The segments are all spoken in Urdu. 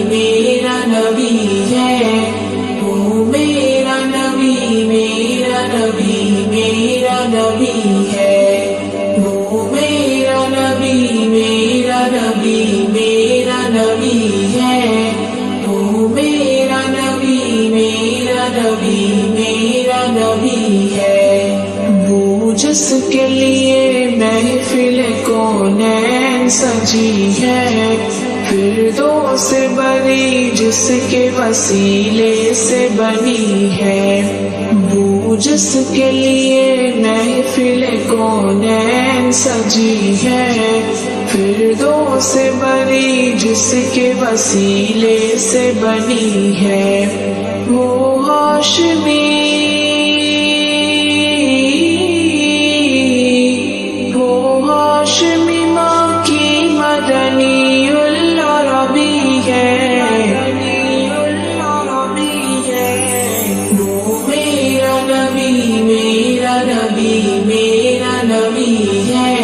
میرا نبی ہے، وہ میرا نبی میرا نبی میرا نبی ہے، وہ میرا نبی میرا نبی میرا نبی ہے، وہ میرا نبی میرا نبی میرا نبی ہے، وہ جس کے لیے محفل کونین سجی ہے، فردوس سے بری جس کے وسیلے سے بنی ہے، وہ جس کے لیے محفل کونین سجی ہے، فردوس سے بری جس کے وسیلے سے بنی ہے، وہ ہاشمی ماں کی مدنی العربی ہے، وہ میرا نبی میرا نبی میرا نبی ہے،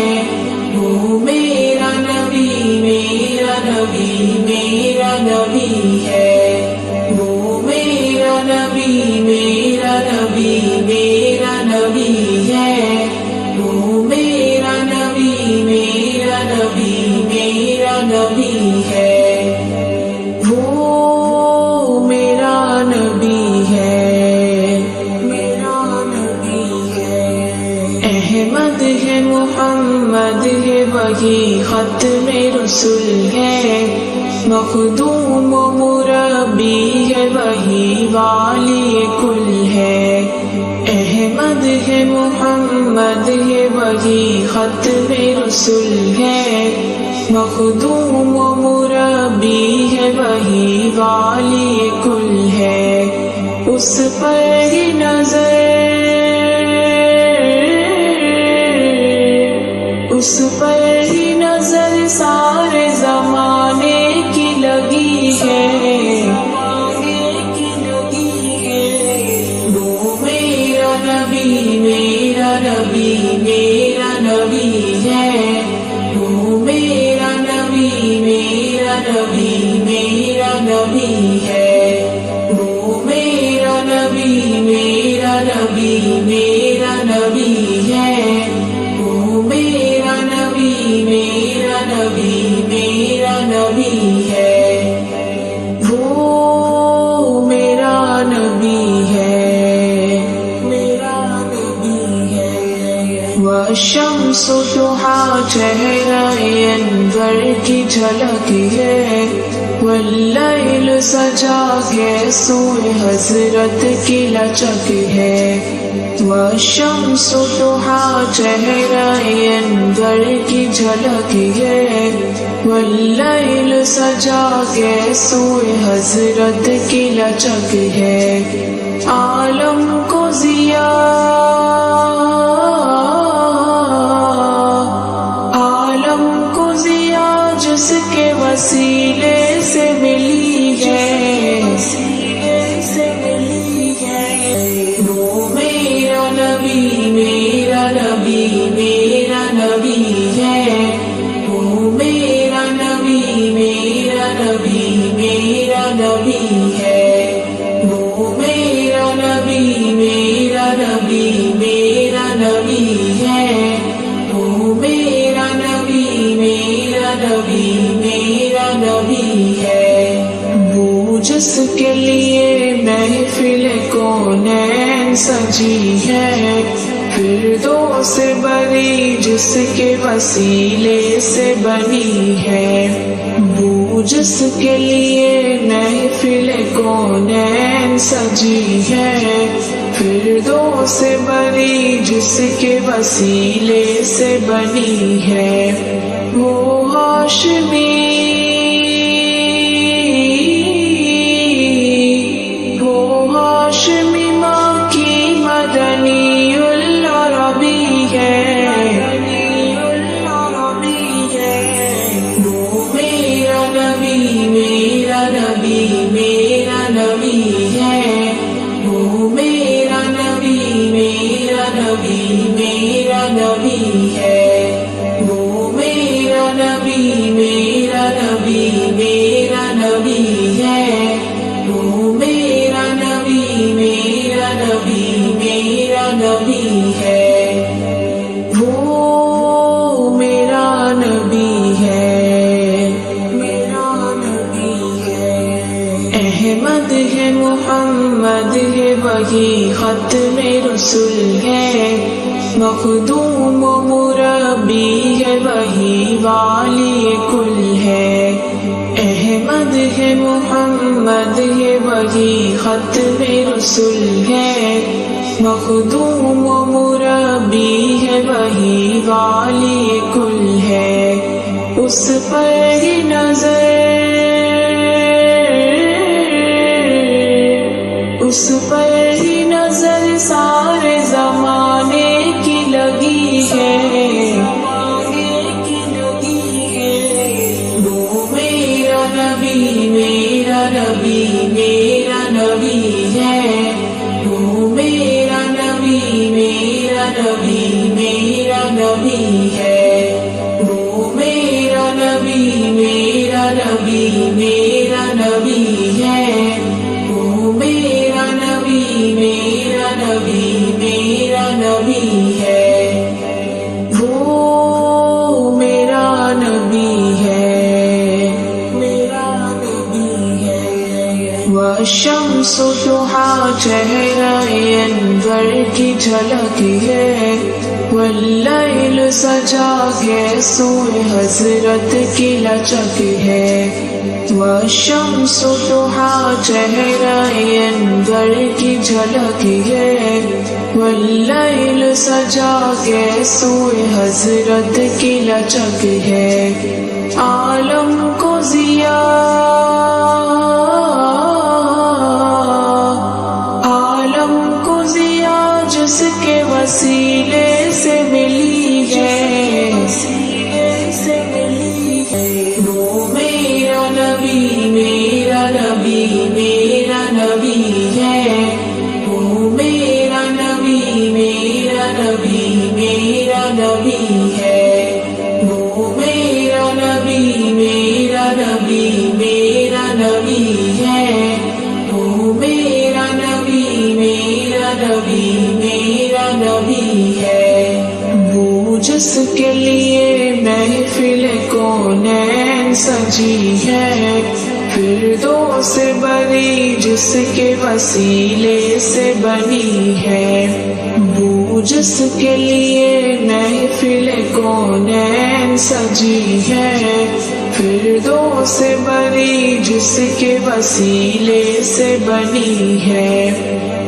وہ میرا نبی میرا نبی میرا نبی ہے، وہ میرا نبی میرا نبی میرا نبی ہے، وہ میرا نبی میرا نبی میرا نبی ہے، وہ میرا نبی ہے، میرا نبی ہے، احمد ہے محمد ہے وہی ختم رسول ہے، مخدوم و مربی ہے وہی والی کل ہے، احمد ہے محمد ہے وہی ختم رسول ہے، مخدوم و مربی ہے وہی والی کل ہے، اس پر ہی نظر اس پر ہی نظر سارے زمانے کی لگی ہے، وہ میرا نبی میرا نبی میرا نبی ہے، وہ میرا نبی میرا نبی میرا نبی ہے، وہ میرا نبی میرا نبی میرا نبی ہے، وہ میرا نبی میرا نبی میرا نبی ہے، وہ میرا نبی ہے، میرا نبی ہے، والشمس ضحیٰ چہرہ انور کی جھلک ہے، واللیل سجا کے سوئے حضرت کی لچک ہے، والشمس ضحیٰ چہرہ انور کی جھلک ہے، واللیل سجا کے سوئے حضرت کی لچک ہے، عالم کو ضیا جس کے وسیلے سے ملی ہے، وہ میرا نبی میرا نبی میرا نبی ہے، وہ میرا نبی میرا نبی میرا نبی ہے، وہ میرا نبی میرا نبی میرا نبی ہے، وہ میرا نبی میرا نبی میرا نبی ہے، وہ جس کے لیے محفل کونین سجی ہے، فردوس سے بری جس کے وسیلے سے بنی ہے، وہ جس کے لیے محفل کونین سجی ہے، فردوس سے بری جس کے وسیلے سے بنی ہے، وہ ہاشمی ماں کی مدنی العربی ہے، وہ میرا نبی میرا نبی میرا نبی ہے، وہ میرا نبی میرا نبی میرا نبی ہے، وہ میرا نبی میرا نبی میرا نبی احمد ہے محمد ہے وہی ختم رسول ہے مخدوم و مربی ہے وہی والی کل ہے احمد ہے محمد ہے وہی ختم رسول ہے مخدوم و مربی ہے وہی والی کل ہے اس پر ہی نظر اس پر ہی نظر سارے زمانے کی لگی ہے وہ میرا نبی میرا نبی میرا نبی ہے وہ میرا نبی میرا نبی میرا نبی ہے وہ میرا نبی میرا نبی میرا نبی ہے وہ میرا نبی میرا نبی میرا نبی ہے وہ میرا نبی ہے میرا نبی ہے والشمس ضحا چہرہ انور کی جھلک ہے واللیل سجا کے سوئے حضرت کی لچک ہے والشمس ضحا چہرہ انور کی جھلک ہے واللیل سجا کے سوئے حضرت کی لچک ہے عالم کو ضیا جس کے وسیلے سے ملی ہے وہ میرا نبی میرا نبی میرا نبی ہے وہ میرا نبی میرا نبی میرا نبی ہے وہ میرا نبی میرا نبی میرا نبی ہے وہ میرا نبی میرا نبی میرا نبی ہے وہ جس کے لیے محفل کونین سجی ہے فردوس بری جس کے وسیلے سے بنی ہے وہ جس کے لیے محفل کونین سجی ہے فردوس بری جس کے وسیلے سے بنی ہے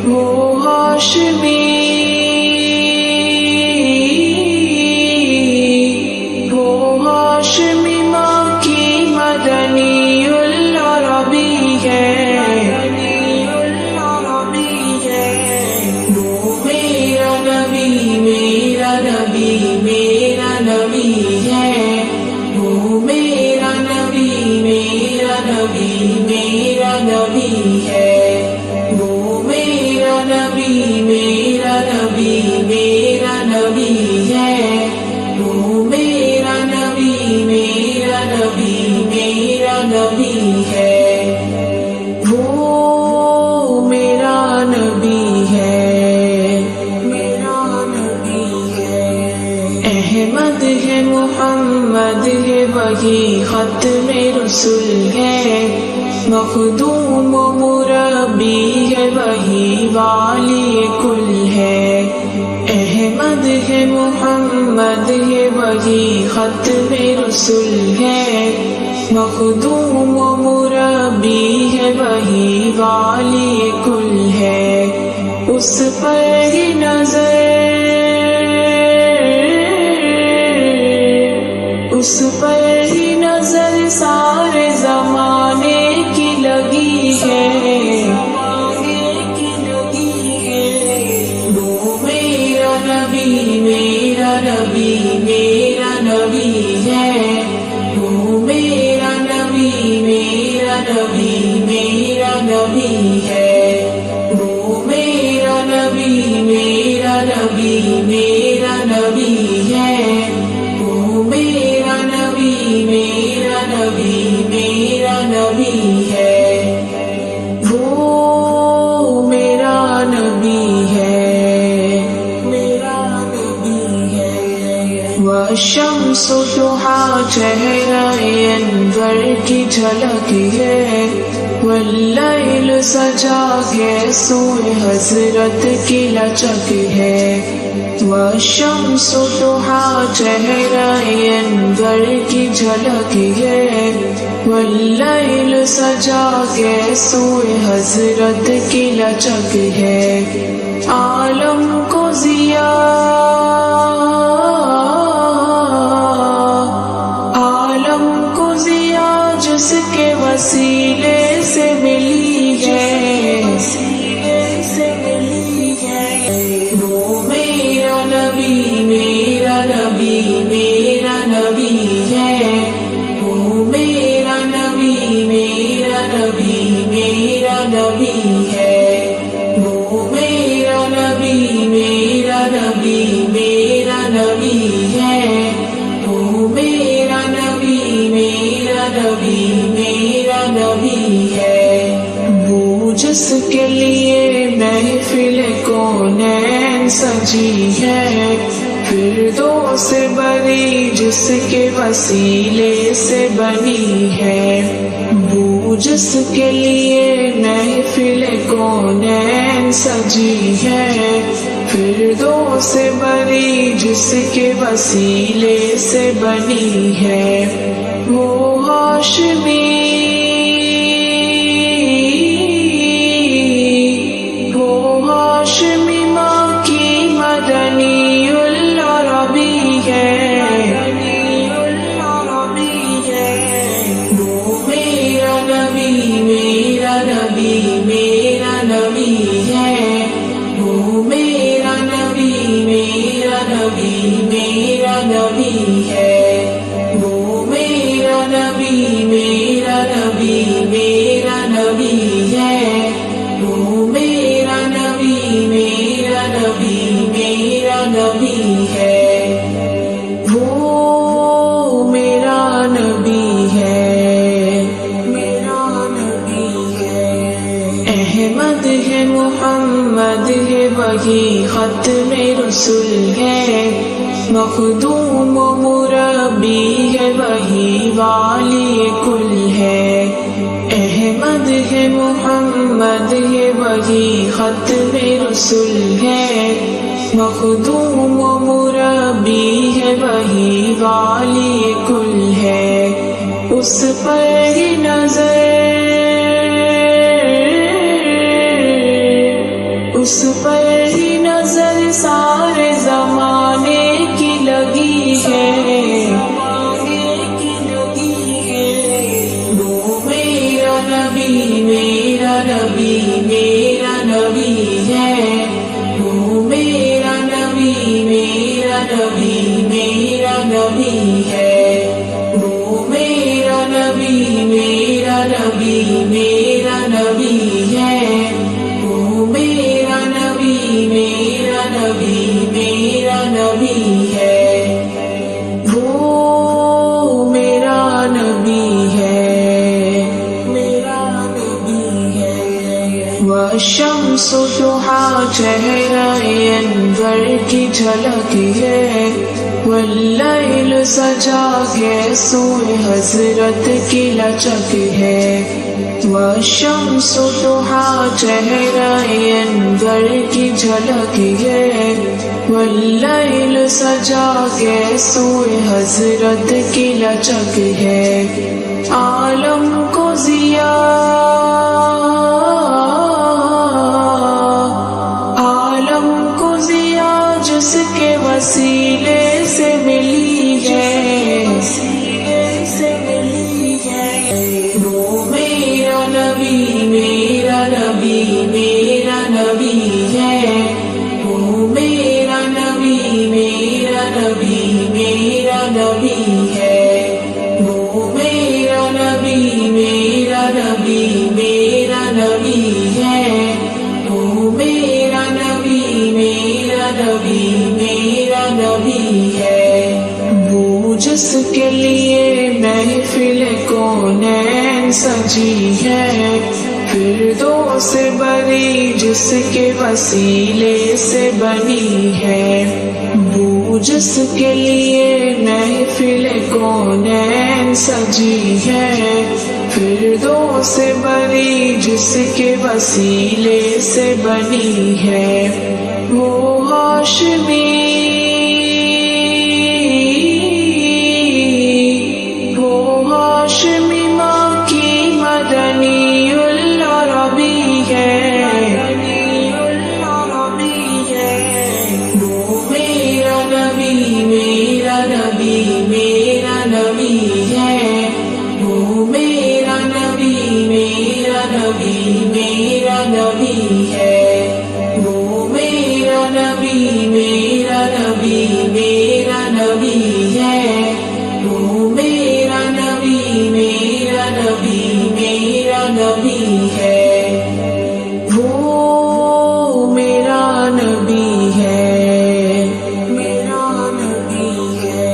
وہ ہاشمی ماں کی مدنی العربی ہے وہ میرا نبی میرا نبی میرا نبی ہے وہ میرا نبی میرا نبی میرا نبی ہے وہ میرا نبی میرا نبی میرا نبی ہے وہ میرا نبی میرا نبی میرا نبی ہے وہ میرا نبی ہے میرا نبی ہے احمد ہے محمد ہے وہی ختم رسول ہے مخدوم و مربی ہے وہی والی کل ہے احمد ہے محمد ہے وہی ختم رسول ہے مخدوم و مربی ہے وہی والی کل ہے اس پر ہی نظر اس پر ہی نظر سارے زمانے کی لگی ہے وہ میرا نبی میرا نبی میرا نبی ہے وہ میرا نبی میرا نبی میرا نبی ہے وہ میرا نبی میرا نبی میرا نبی ہے وہ میرا نبی میرا نبی میرا نبی ہے وہ میرا نبی ہے میرا نبی ہے والشمس ضحا چہرہ انور کی جھلک ہے، واللیل سجا کے سوئے حضرت کی لچک ہے، والشمس ضحا چہرہ انور کی جھلک ہے، واللیل سجا کے سوئے حضرت کی لچک ہے، عالم کو ضیا جس کے وسیلے سے ملی ہے، وہ میرا نبی میرا نبی میرا نبی ہے، وہ میرا نبی میرا نبی میرا نبی ہے، وہ میرا نبی میرا نبی میرا نبی ہے، وہ میرا نبی میرا نبی میرا نبی ہے، وہ جس کے لیے محفل کونین سجی ہے، فردوس بری جس کے وسیلے سے بنی ہے، وہ جس کے لیے محفل کونین سجی ہے، فردوس بری جس کے وسیلے سے بنی ہے، وہ ہاشمی ماں کی مدنی العربی ہے، وہ میرا نبی میرا نبی میرا نبی ہے، وہ میرا نبی میرا نبی میرا نبی ہے، وہ میرا نبی میرا نبی میرا نبی ہے، وہ میرا نبی میرا نبی میرا نبی ہے، وہ میرا نبی ہے میرا نبی ہے، احمد ہے محمد ہے وہی ختم رسول ہے، مخدوم و مربی ہے وہی والی کل ہے، احمد ہے محمد ہے وہی ختم رسول ہے، مخدوم و مربی ہے وہی والی کل ہے، اس پر ہی نظر سارے زمانے کی لگی ہے، وہ میرا نبی میرا نبی میرا نبی ہے، وہ میرا نبی میرا نبی میرا نبی ہے، وہ میرا نبی میرا نبی میرا نبی ہے، وہ میرا نبی میرا نبی میرا نبی ہے، وہ میرا نبی ہے میرا نبی ہے، والشمس ضحا چہرہ انور کی جھلک ہے، واللیل سجا کے سوئے حضرت کی لچک ہے، والشمس ضحا چہرہ انور کی جھلک ہے، واللیل سجا کے سوئے حضرت کی لچک ہے، عالم کو ضیا جس کے وسیلے سے ملی ہے، وہ میرا نبی میرا نبی میرا نبی ہے، وہ میرا نبی میرا نبی میرا نبی ہے، وہ میرا نبی میرا نبی میرا نبی ہے، وہ میرا نبی میرا نبی میرا نبی ہے، وہ جس کے لیے محفل کونین سجی ہے، فردوس بری جس کے وسیلے سے بنی ہے، وہ جس کے لیے محفل کونین سجی ہے، فردوس بری جس کے وسیلے سے بنی ہے، وہ ہاشمی ماں کی مدنی العربی ہے، وہ میرا نبی میرا نبی میرا نبی ہے، وہ میرا نبی میرا نبی میرا نبی ہے، وہ میرا نبی میرا نبی میرا نبی ہے، وہ میرا نبی میرا نبی میرا نبی ہے، وہ میرا نبی ہے میرا نبی ہے،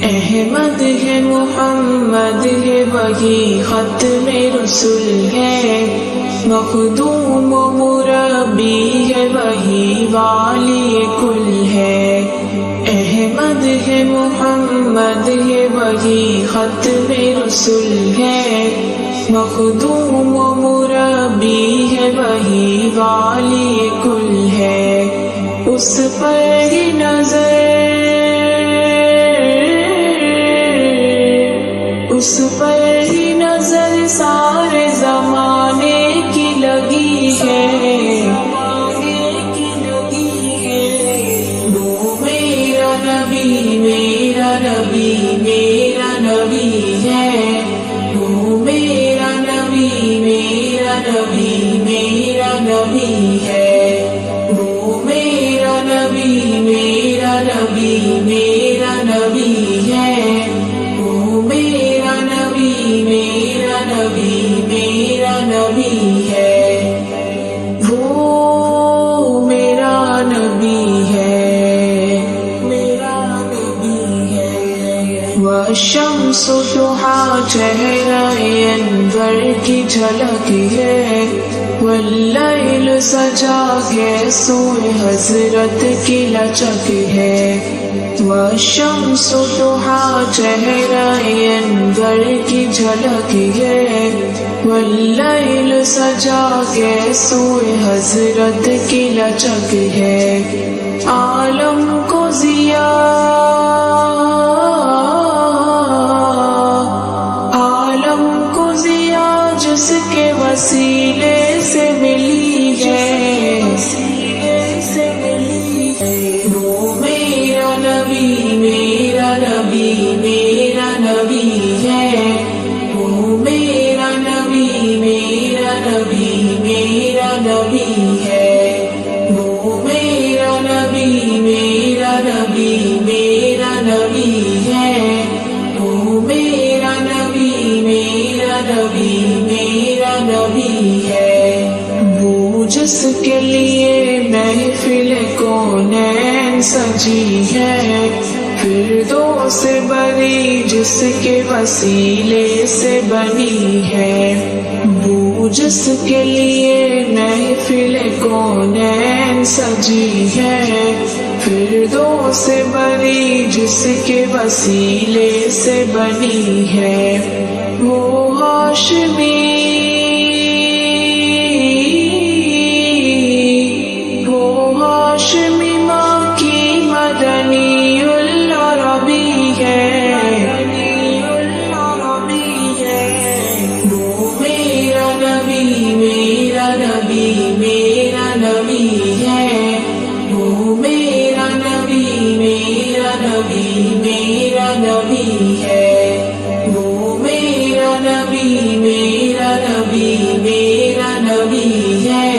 احمد ہے محمد ہے وہی ختم رسول ہے، مخدوم و مربی ہے وہی والی کل ہے، احمد ہے محمد ہے وہی ختم رسول ہے، مخدوم و مربی ہے وہی والی کل ہے، اس پر ہی نظر اس پر ہی نظر سارے زمانے کی لگی ہے، وہ میرا نبی میرا نبی میرا نبی ہے، وہ میرا نبی میرا نبی میرا نبی ہے، وہ میرا نبی میرا نبی میرا نبی ہے، وہ میرا نبی میرا نبی میرا نبی ہے، وہ میرا نبی ہے میرا نبی ہے، والشمس ضحیٰ چہرہ انور کی جھلک ہے، واللیل سجا کے سوئے حضرت کی لچک ہے، والشمس ضحیٰ چہرہ انور کی جھلک ہے، واللیل سجا کے سوئے حضرت کی لچک ہے، عالم کو ضیا جس کے وسیلے سے ملی ہے، وہ میرا نبی میرا نبی میرا نبی ہے، وہ میرا نبی میرا نبی میرا نبی ہے، وہ میرا نبی میرا نبی میرا نبی ہے، وہ میرا نبی میرا نبی میرا نبی ہے، وہ جس کے لیے محفل کونین سجی ہے، فردوس بری جس کے وسیلے سے بنی ہے، وہ جس کے لیے محفل کونین سجی ہے، فردوس بری جس کے وسیلے سے بنی ہے، وہ ہاشمی ماں کی مدنی العربی ہے، وہ میرا نبی میرا نبی میرا نبی ہے، وہ میرا نبی میرا نبی میرا نبی ہے، وہ میرا نبی میرا نبی میرا نبی ہے،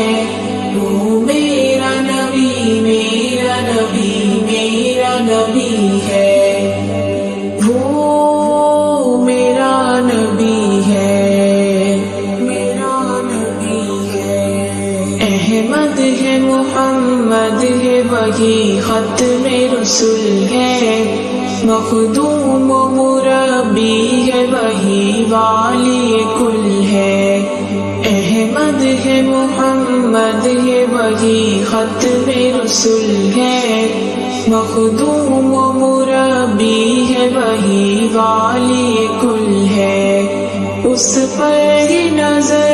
وہ میرا نبی میرا نبی میرا نبی ہے، وہ میرا نبی ہے میرا نبی ہے، احمد ہے محمد ہے وہی ختم رسول ہے، مخدوم و مربی ہے وہی والی کل ہے، احمد ہے محمد ہے وہی ختم رسول ہے، مخدوم و مربی ہے وہی والی کل ہے، اس پر ہی نظر،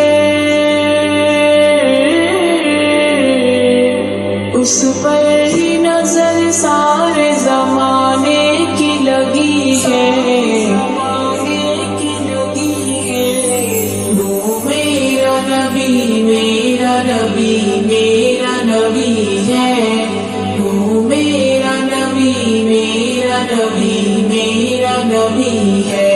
اس پر ہی نظر سارے زمانے کی لگی ہے، وہ میرا نبی میرا نبی میرا نبی ہے، وہ میرا نبی میرا نبی میرا نبی ہے،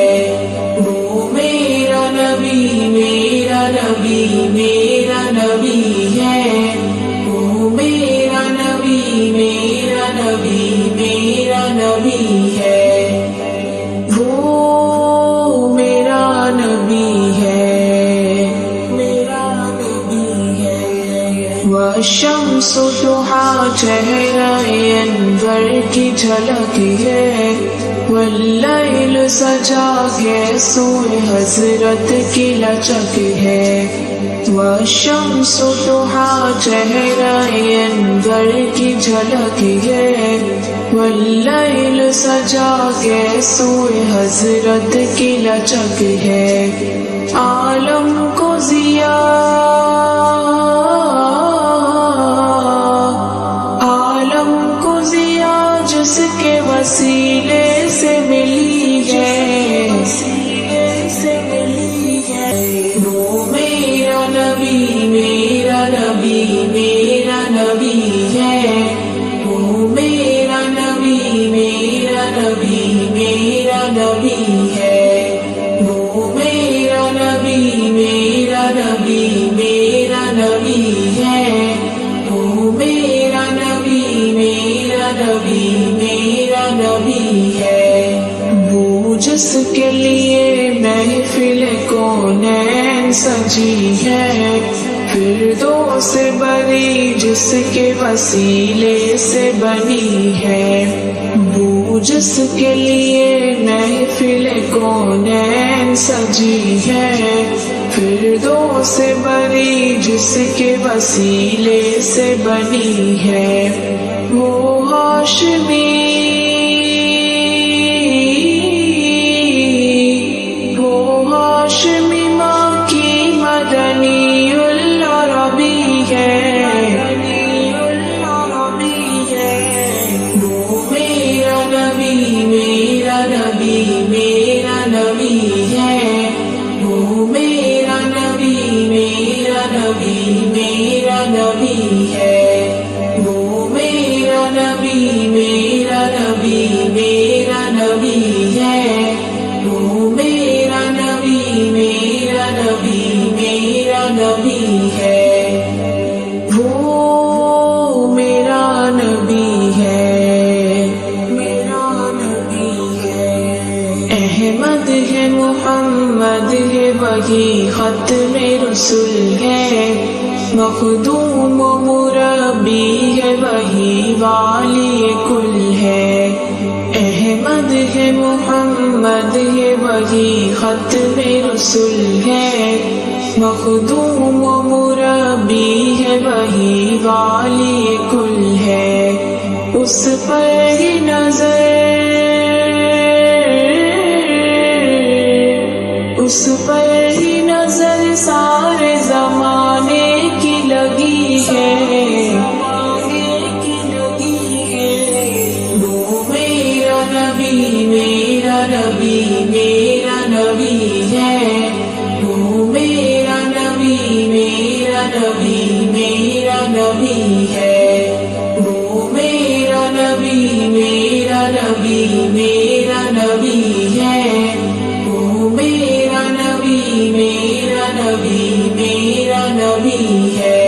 وہ میرا نبی میرا نبی میرا نبی ہے، وہ میرا نبی میرا نبی میرا نبی ہے، وہ میرا نبی ہے، میرا نبی ہے۔ والشمس ضحیٰ چہرہ انور کی جھلک ہے، واللیل سجا کے سوئے حضرت کی لچک ہے، والشمس ضحیٰ چہرہ انور کی جھلک ہے، واللیل سجا کے سوئے حضرت کی لچک ہے، عالم کو ضیاء جس کے وسیلے سے ملی ہے، وہ میرا نبی میرا نبی میرا نبی ہے، وہ میرا نبی میرا نبی میرا نبی ہے، وہ میرا نبی میرا نبی میرا نبی ہے، وہ میرا نبی میرا نبی میرا نبی ہے، وہ جس کے لیے محفل کونین سجی ہے، فردوس سے بری جس کے وسیلے سے بنی ہے، وہ جس کے لیے محفل کونین سجی ہے، فردوس سے بری جس کے وسیلے سے بنی ہے، وہ ہاشمی ماں کی مدنی العربی ہے، وہ میرا نبی میرا نبی میرا نبی ہے، وہ میرا نبی میرا نبی میرا نبی ہے، وہ میرا نبی میرا نبی میرا نبی ہے، وہ میرا نبی میرا نبی میرا نبی ہے، وہ میرا نبی ہے، میرا نبی ہے، احمد ہے محمد ہے وہی ختم رسول ہے، مخدوم و مربی ہے وہی والی کل ہے، احمد ہے محمد ہے وہی ختم رسول ہے، مخدوم و مربی ہے وہی والی کل ہے، اس پر ہی نظر، اس پر ہی نظر سارے زمانے کی لگی ہے، وہ میرا نبی میرا نبی میرا نبی ہے، وہ میرا نبی میرا نبی میرا نبی ہے، وہ میرا نبی میرا نبی میرا نبی ہے، وہ میرا نبی میرا نبی میرا نبی ہے،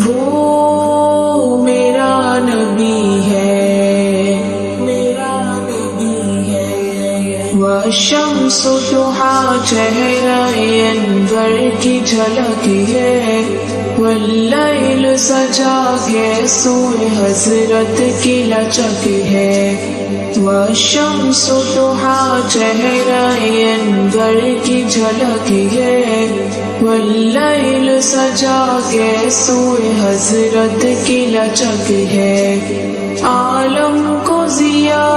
وہ میرا نبی ہے، میرا نبی ہے، والشمس ضحیٰ چہرہ انور کی جھلک ہے، واللیل سجا کے سوئے حضرت کی لچک ہے، والشمس ضحیٰ چہرہ انور کی جھلک ہے، واللیل سجا کے سوئے حضرت کی لچک ہے، عالم کو ضیا،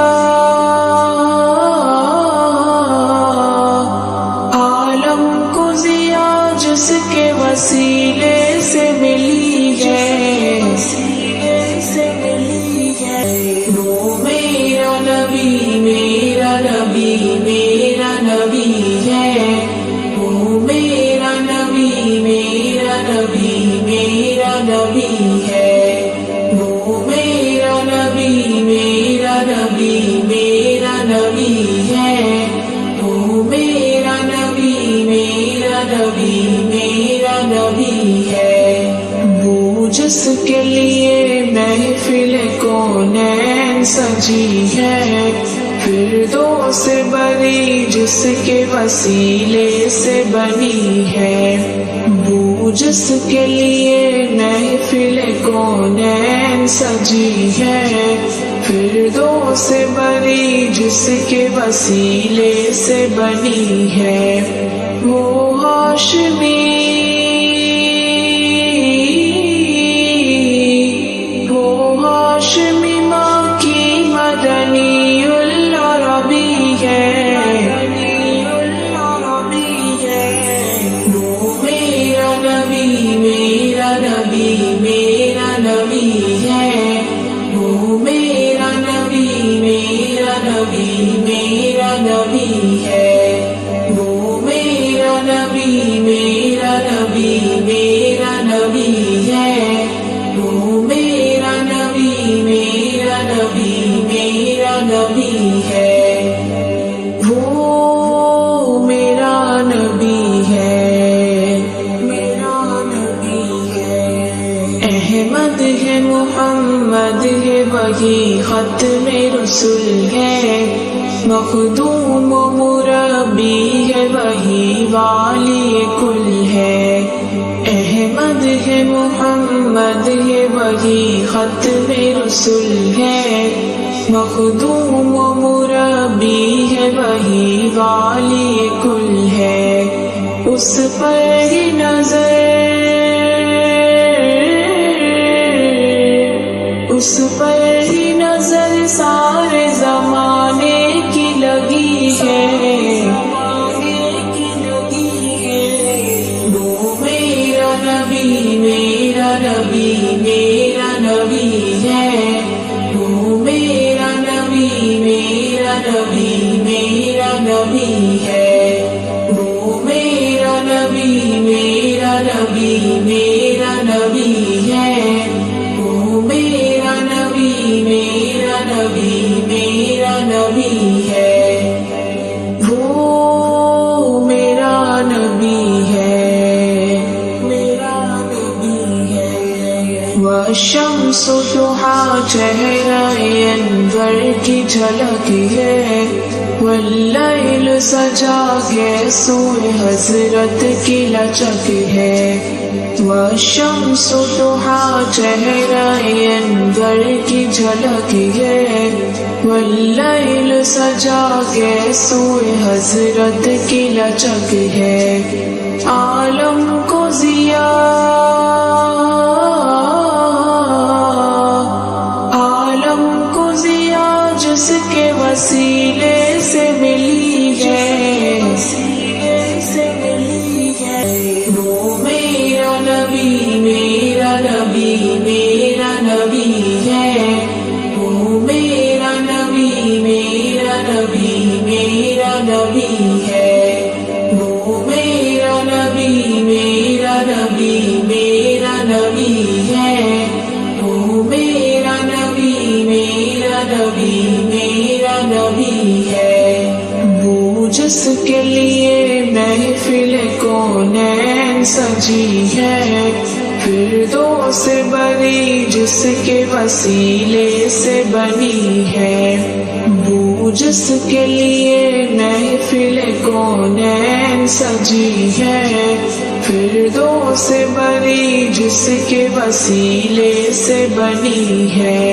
عالم کو ضیا جس کے وسیلے سے ملی ہے، وہ میرا نبی میرا نبی میرا نبی ہے، وہ میرا نبی میرا نبی میرا نبی ہے، وہ میرا نبی میرا نبی میرا نبی ہے، وہ میرا نبی میرا نبی میرا نبی ہے، وہ جس کے لیے محفل کونین سجی ہے، فردوس بری جس کے وسیلے سے بنی ہے، وہ جس کے لیے محفل کونین سجی ہے، فردوس بری جس کے وسیلے سے بنی ہے، وہ ہاشمی ماں کی مدنی العربی ہے، وہ میرا نبی میرا نبی میرا نبی ہے، وہ میرا نبی میرا نبی میرا نبی ہے، وہ میرا نبی میرا نبی میرا نبی ہے، وہ میرا نبی میرا نبی میرا نبی ہے، وہ میرا نبی ہے میرا نبی ہے، احمد ہے محمد ہے وہی ختم رسول ہے، مخدوم و مربی ہے وہی والی کل ہے، احمد ہے محمد ہے وہی ختم رسول ہے، مخدوم و مربی ہے وہی والی کل ہے، اس پر ہی نظر اس پر ہی نظر سارے زمانے کی لگی ہے، وہ میرا نبی میرا نبی میرا نبی ہے، وہ میرا نبی میرا نبی میرا نبی ہے، وہ میرا نبی میرا نبی میرا نبی ہے، وہ میرا نبی میرا نبی میرا نبی ہے، وہ میرا نبی ہے میرا نبی ہے، والشمس ضحیٰ چہرہ انور کی جھلک ہے، واللیل سجا کے سوئے حضرت کی لچک ہے، والشمس ضحیٰ چہرہ انور کی جھلک ہے، واللیل سجا کے سوئے حضرت کی لچک ہے، عالم کو ضیا عالم کو ضیا جس کے وسیلے سے ملی ہے، وہ میرا نبی میرا نبی میرا نبی ہے، وہ میرا نبی میرا نبی میرا نبی ہے، وہ میرا نبی میرا نبی میرا نبی ہے، وہ میرا نبی میرا نبی میرا نبی ہے، وہ جس کے لیے محفل کونین سجی ہے، فردوس بری جس کے وسیلے سے بنی ہے، وہ جس کے لیے محفل کونین سجی ہے، فردوس بری جس کے وسیلے سے بنی ہے،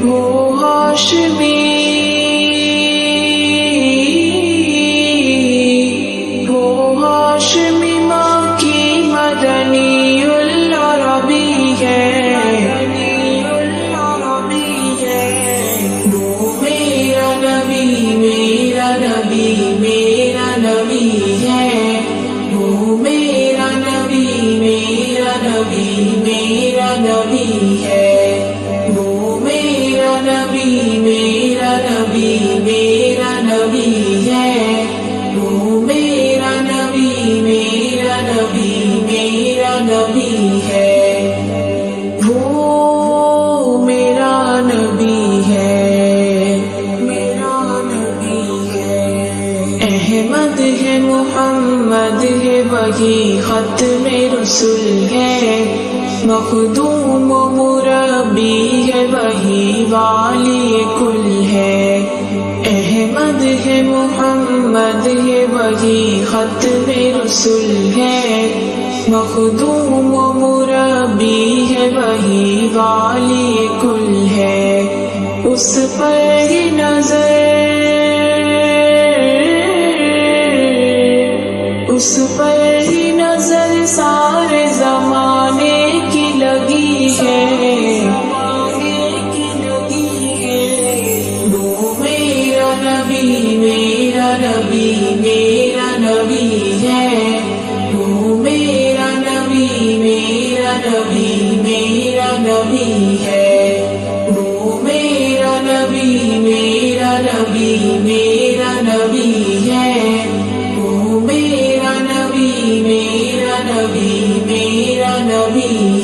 وہ ہاشمی ماں کی مدنی العربی ہے، احمد ہے محمد ہے وہی ختم رسول ہے، مخدوم و مربی ہے وہی والی کل ہے، احمد ہے محمد ہے وہی ختم رسول ہے، مخدوم و مربی ہے وہی والی کل ہے، اس پر ہی نظر، اس پر ہی نظر سارے زمانے کی لگی ہے، وہ میرا نبی میرا نبی میرا نبی ہے، وہ میرا نبی میرا نبی میرا نبی ہے، وہ میرا نبی میرا نبی میرا نبی ہے، وہ میرا نبی میرا نبی میرا نبی